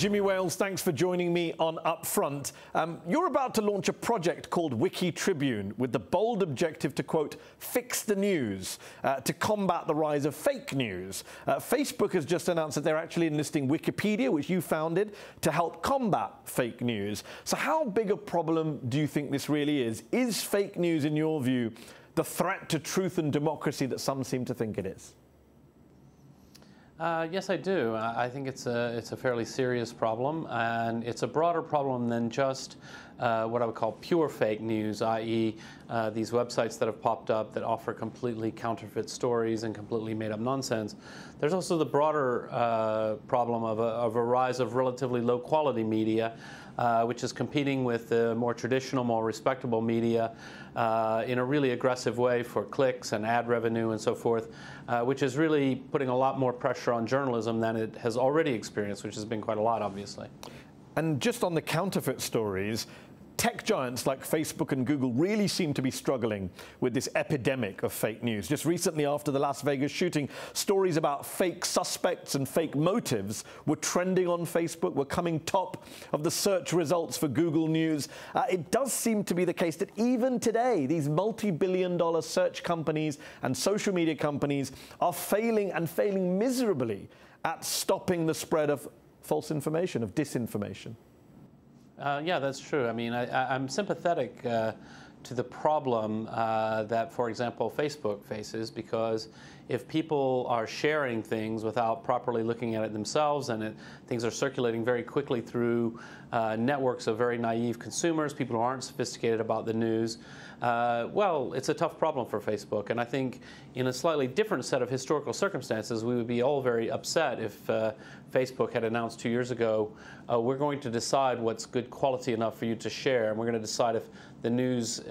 Jimmy Wales, thanks for joining me on UpFront. You're about to launch a project called WikiTribune with the bold objective to, quote, fix the news, to combat the rise of fake news. Facebook has just announced that they're actually enlisting Wikipedia, which you founded, to help combat fake news. So how big a problem do you think this really is? Is fake news, in your view, the threat to truth and democracy that some seem to think it is? Yes, I do. I think it's a fairly serious problem, and it's a broader problem than just what I would call pure fake news, i.e. These websites that have popped up that offer completely counterfeit stories and completely made-up nonsense. There's also the broader problem of a rise of relatively low-quality media, which is competing with the more traditional, more respectable media in a really aggressive way for clicks and ad revenue and so forth, which is really putting a lot more pressure on journalism than it has already experienced, which has been quite a lot, obviously. And just on the counterfeit stories, tech giants like Facebook and Google really seem to be struggling with this epidemic of fake news. Just recently, after the Las Vegas shooting, stories about fake suspects and fake motives were trending on Facebook, were coming top of the search results for Google News. It does seem to be the case that even today, these multi-billion-dollar search companies and social media companies are failing, and failing miserably, at stopping the spread of false information, of disinformation. Yeah, that's true. I mean, I'm sympathetic to the problem that, for example, Facebook faces, because if people are sharing things without properly looking at it themselves, and things are circulating very quickly through networks of very naive consumers, people who aren't sophisticated about the news, well, it's a tough problem for Facebook. And I think in a slightly different set of historical circumstances, we would be all very upset if Facebook had announced 2 years ago, we're going to decide what's good quality enough for you to share, and we're going to decide if the news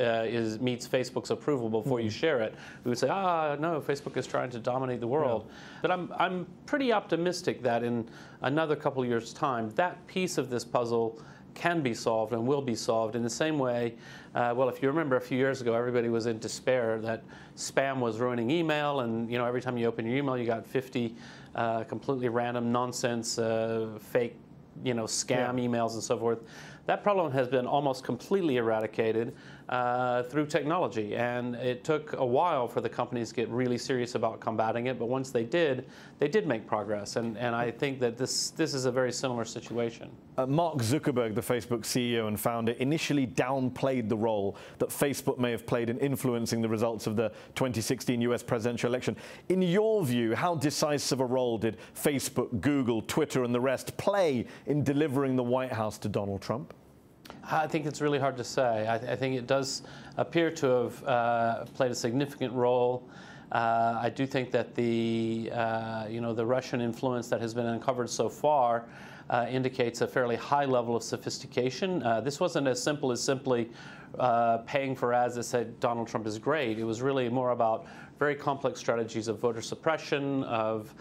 meets Facebook's approval before you share it. We would say, no, Facebook is trying to dominate the world. Yeah. But I'm pretty optimistic that in another couple of years' time, that piece of this puzzle can be solved and will be solved in the same way. Well, if you remember a few years ago, everybody was in despair that spam was ruining email, and every time you open your email, you got 50 completely random nonsense, fake, scam emails and so forth. That problem has been almost completely eradicated through technology, and it took a while for the companies to get really serious about combating it, but once they did make progress, and I think that this is a very similar situation. Mark Zuckerberg, the Facebook CEO and founder, initially downplayed the role that Facebook may have played in influencing the results of the 2016 US presidential election. In your view, how decisive a role did Facebook, Google, Twitter and the rest play in delivering the White House to Donald Trump? I think it's really hard to say. I think it does appear to have played a significant role. I do think that the Russian influence that has been uncovered so far indicates a fairly high level of sophistication. This wasn't as simple as simply paying for ads that said Donald Trump is great. It was really more about very complex strategies of voter suppression, of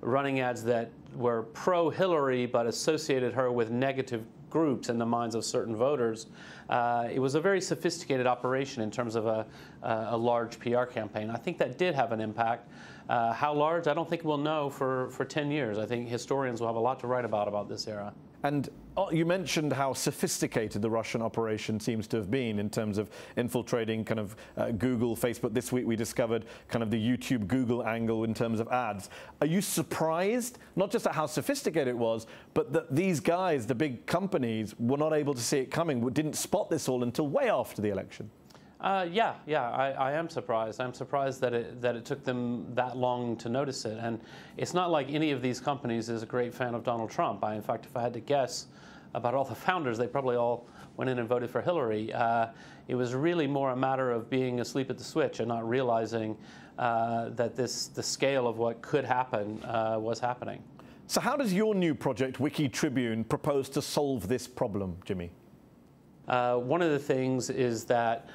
running ads that were pro-Hillary but associated her with negative groups in the minds of certain voters. It was a very sophisticated operation in terms of a large PR campaign. I think that did have an impact. How large? I don't think we'll know for 10 years. I think historians will have a lot to write about this era. And you mentioned how sophisticated the Russian operation seems to have been in terms of infiltrating kind of Google, Facebook. This week we discovered kind of the YouTube Google angle in terms of ads. Are you surprised, not just at how sophisticated it was, but that these guys, the big companies, were not able to see it coming, didn't spot this all until way after the election? Yeah, I am surprised. I'm surprised that it took them that long to notice it. And it's not like any of these companies is a great fan of Donald Trump. In fact, if I had to guess about all the founders, they probably all went in and voted for Hillary. It was really more a matter of being asleep at the switch and not realizing that the scale of what could happen was happening. So how does your new project, WikiTribune, propose to solve this problem, Jimmy? One of the things is that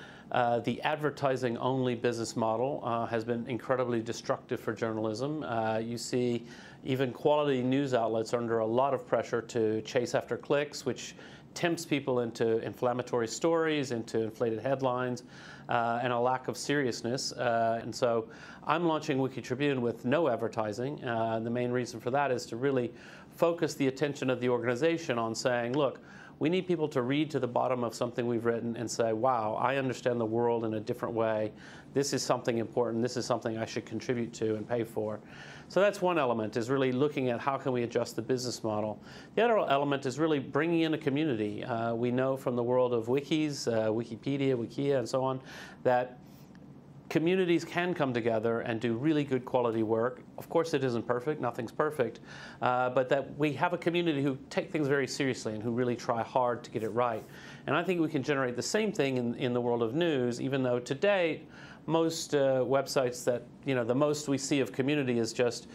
the advertising-only business model has been incredibly destructive for journalism. You see even quality news outlets are under a lot of pressure to chase after clicks, which tempts people into inflammatory stories, into inflated headlines. and a lack of seriousness. And so I'm launching WikiTribune with no advertising. The main reason for that is to really focus the attention of the organization on saying, look, we need people to read to the bottom of something we've written and say, wow, I understand the world in a different way. This is something important. This is something I should contribute to and pay for. So that's one element, is really looking at how can we adjust the business model. The other element is really bringing in a community. We know from the world of wikis, Wikipedia, Wikia, and so on, that communities can come together and do really good quality work. Of course, it isn't perfect, nothing's perfect, but that we have a community who take things very seriously and who really try hard to get it right. And I think we can generate the same thing in the world of news, even though today, most websites that, the most we see of community is just,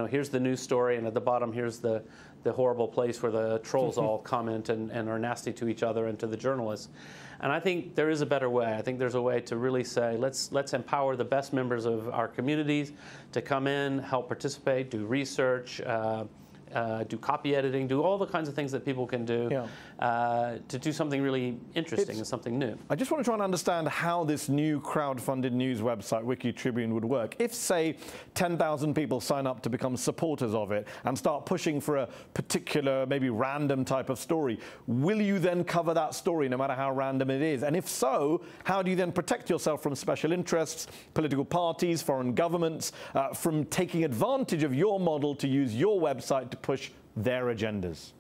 here's the news story, and at the bottom, here's the horrible place where the trolls all comment and are nasty to each other and to the journalists. And I think there is a better way. I think there's a way to really say, let's empower the best members of our communities to come in, help participate, do research, do copy editing, do all the kinds of things that people can do to do something really interesting and something new. I just want to try and understand how this new crowd-funded news website, WikiTribune, would work. If, say, 10,000 people sign up to become supporters of it and start pushing for a particular, maybe random type of story, will you then cover that story no matter how random it is? And if so, how do you then protect yourself from special interests, political parties, foreign governments, from taking advantage of your model to use your website to push their agendas?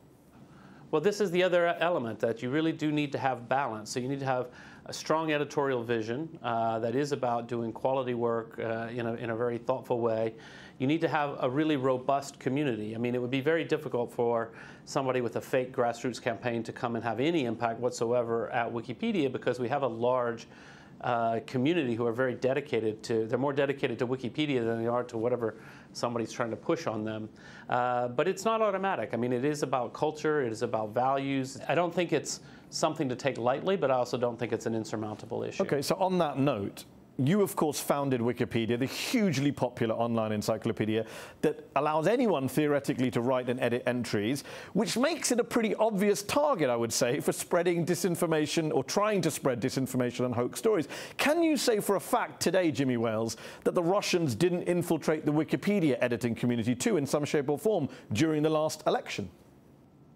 Well, this is the other element, that you really do need to have balance. So you need to have a strong editorial vision that is about doing quality work in a very thoughtful way. You need to have a really robust community. I mean, it would be very difficult for somebody with a fake grassroots campaign to come and have any impact whatsoever at Wikipedia, because we have a large community who are very dedicated they're more dedicated to Wikipedia than they are to whatever somebody's trying to push on them. But it's not automatic. I mean, it is about culture, it is about values. I don't think it's something to take lightly, but I also don't think it's an insurmountable issue. Okay, so on that note, you, of course, founded Wikipedia, the hugely popular online encyclopedia that allows anyone theoretically to write and edit entries, which makes it a pretty obvious target, I would say, for spreading disinformation or trying to spread disinformation and hoax stories. Can you say for a fact today, Jimmy Wales, that the Russians didn't infiltrate the Wikipedia editing community too in some shape or form during the last election?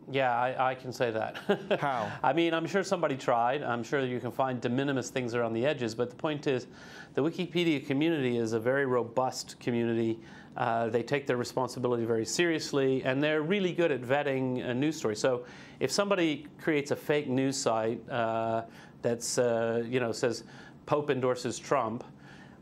Yeah, I can say that. How? I mean, I'm sure somebody tried. I'm sure you can find de minimis things around the edges, but the point is the Wikipedia community is a very robust community. They take their responsibility very seriously, and they're really good at vetting a news story. So if somebody creates a fake news site that's, says Pope endorses Trump,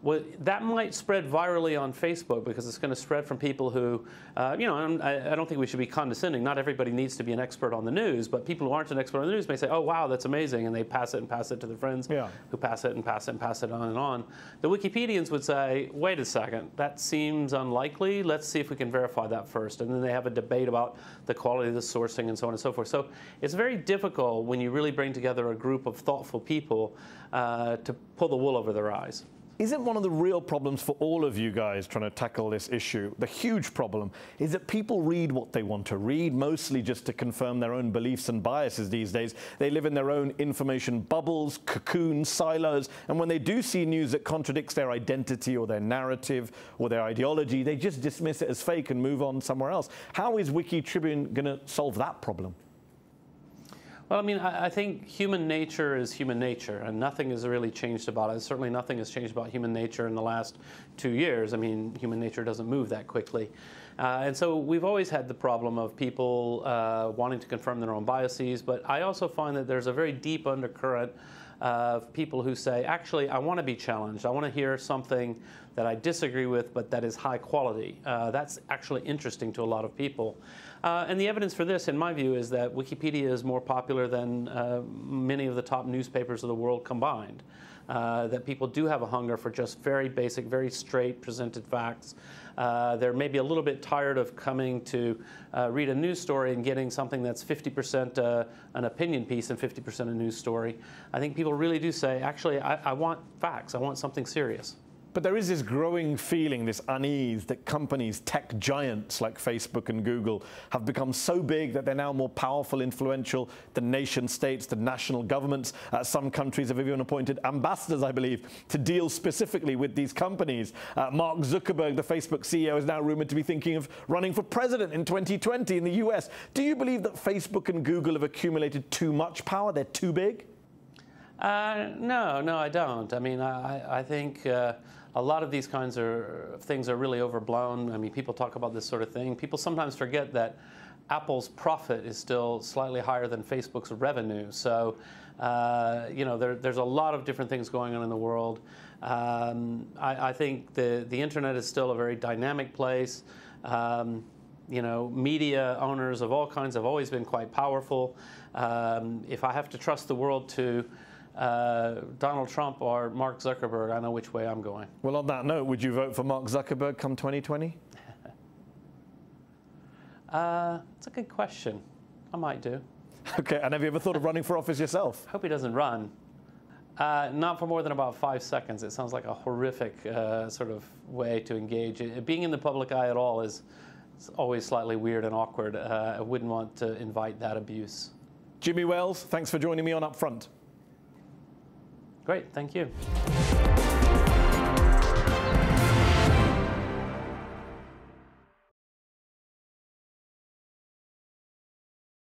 well, that might spread virally on Facebook, because it's going to spread from people who, I don't think we should be condescending. Not everybody needs to be an expert on the news, but people who aren't an expert on the news may say, oh, wow, that's amazing, and they pass it to their friends who pass it and pass it and pass it on and on. The Wikipedians would say, wait a second, that seems unlikely. Let's see if we can verify that first. And then they have a debate about the quality of the sourcing and so on and so forth. So it's very difficult when you really bring together a group of thoughtful people to pull the wool over their eyes. Isn't one of the real problems for all of you guys trying to tackle this issue, the huge problem, is that people read what they want to read, mostly just to confirm their own beliefs and biases these days. They live in their own information bubbles, cocoons, silos, and when they do see news that contradicts their identity or their narrative or their ideology, they just dismiss it as fake and move on somewhere else. How is WikiTribune going to solve that problem? Well, I mean, I think human nature is human nature, and nothing has really changed about it. Certainly nothing has changed about human nature in the last 2 years. I mean, human nature doesn't move that quickly. And so we've always had the problem of people wanting to confirm their own biases, but I also find that there's a very deep undercurrent of people who say, actually, I want to be challenged. I want to hear something that I disagree with, but that is high quality. That's actually interesting to a lot of people. And the evidence for this, in my view, is that Wikipedia is more popular than many of the top newspapers of the world combined. That people do have a hunger for just very basic, very straight presented facts. They're maybe a little bit tired of coming to read a news story and getting something that's 50% an opinion piece and 50% a news story. I think people really do say, actually, I want facts. I want something serious. But there is this growing feeling, this unease, that companies, tech giants like Facebook and Google, have become so big that they're now more powerful, influential than nation states, than national governments. Some countries have even appointed ambassadors, I believe, to deal specifically with these companies. Mark Zuckerberg, the Facebook CEO, is now rumored to be thinking of running for president in 2020 in the US. Do you believe that Facebook and Google have accumulated too much power? They're too big? No, I don't. I mean, I think a lot of these kinds of things are really overblown. I mean, people talk about this sort of thing. People sometimes forget that Apple's profit is still slightly higher than Facebook's revenue. So, you know, there's a lot of different things going on in the world. I think the internet is still a very dynamic place. You know, media owners of all kinds have always been quite powerful. If I have to trust the world to Donald Trump or Mark Zuckerberg, I know which way I'm going. Well, on that note, would you vote for Mark Zuckerberg come 2020? That's a good question. I might do. Okay, and have you ever thought of running for office yourself? Hope he doesn't run. Not for more than about 5 seconds. It sounds like a horrific sort of way to engage. Being in the public eye at all is always slightly weird and awkward. I wouldn't want to invite that abuse. Jimmy Wales, thanks for joining me on UpFront. Great, thank you.